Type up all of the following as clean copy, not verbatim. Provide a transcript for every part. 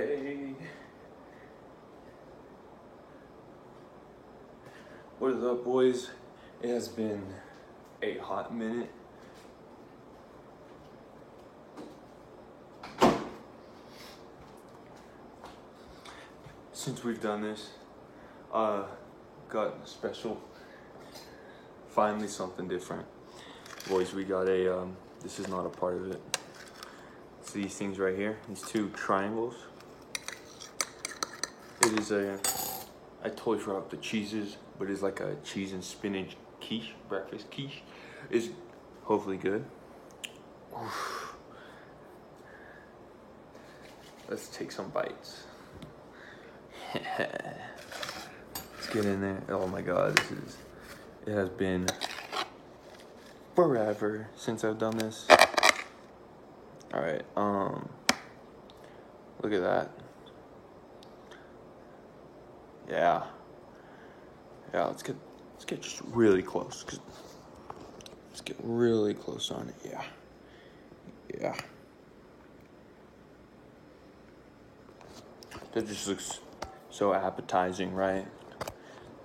Hey, what is up, boys? It has been a hot minute. Since we've done this, got special. Finally, something different, boys. We got a. This is not a part of it. It's these things right here. These two triangles. It is a. I totally forgot the cheeses, but it's like a cheese and spinach quiche, breakfast quiche. Is hopefully good. Oof. Let's take some bites. Let's get in there. Oh my god, it has been forever since I've done this. Alright, look at that. Yeah, let's get just really close. Let's get really close on it. Yeah. That just looks so appetizing, right?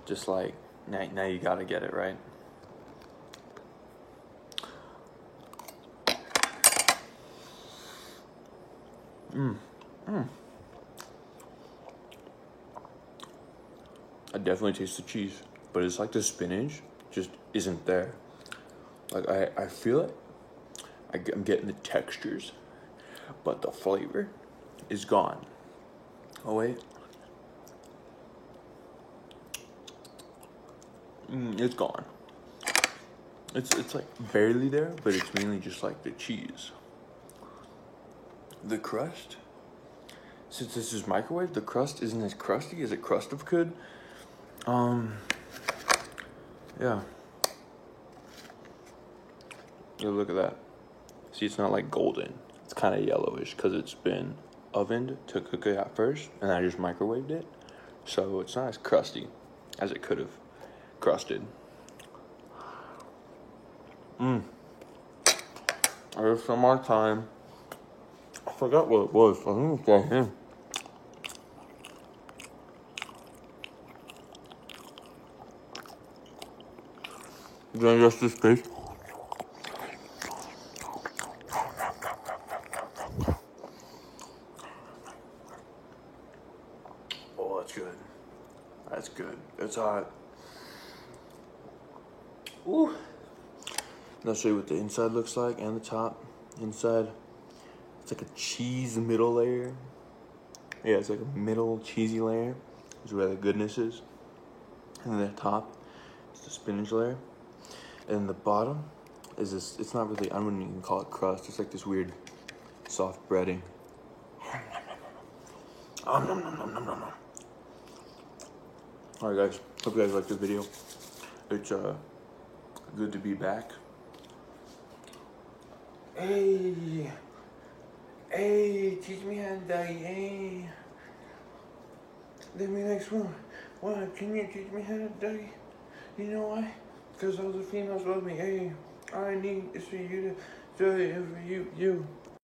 Just like now you gotta get it, right? I definitely taste the cheese, but it's like the spinach just isn't there. Like I feel it. I'm getting the textures, but the flavor is gone. Oh wait. It's gone. It's like barely there, but it's mainly just like the cheese. The crust, since this is microwave, the crust isn't as crusty as a crust of could. Yeah. Look at that. See, it's not like golden. It's kind of yellowish because it's been ovened to cook it at first, and I just microwaved it. So it's not as crusty as it could have crusted. There's some more time. I forgot what it was. I think it's right here. Did I just this face? Oh, that's good. That's good. It's hot. Ooh. I'll show you what the inside looks like and the top. Inside, it's like a cheese middle layer. Yeah, it's like a middle cheesy layer. Is where the goodness is. And then the top is the spinach layer. And the bottom is this, it's not really, I wouldn't even call it crust. It's like this weird soft breading. Alright guys, hope you guys liked this video. It's good to be back. Hey, teach me how to die. Hey, let me next one. Why, can you teach me how to die? You know why? Because all the females love me. Hey, all I need is for you to do it for you.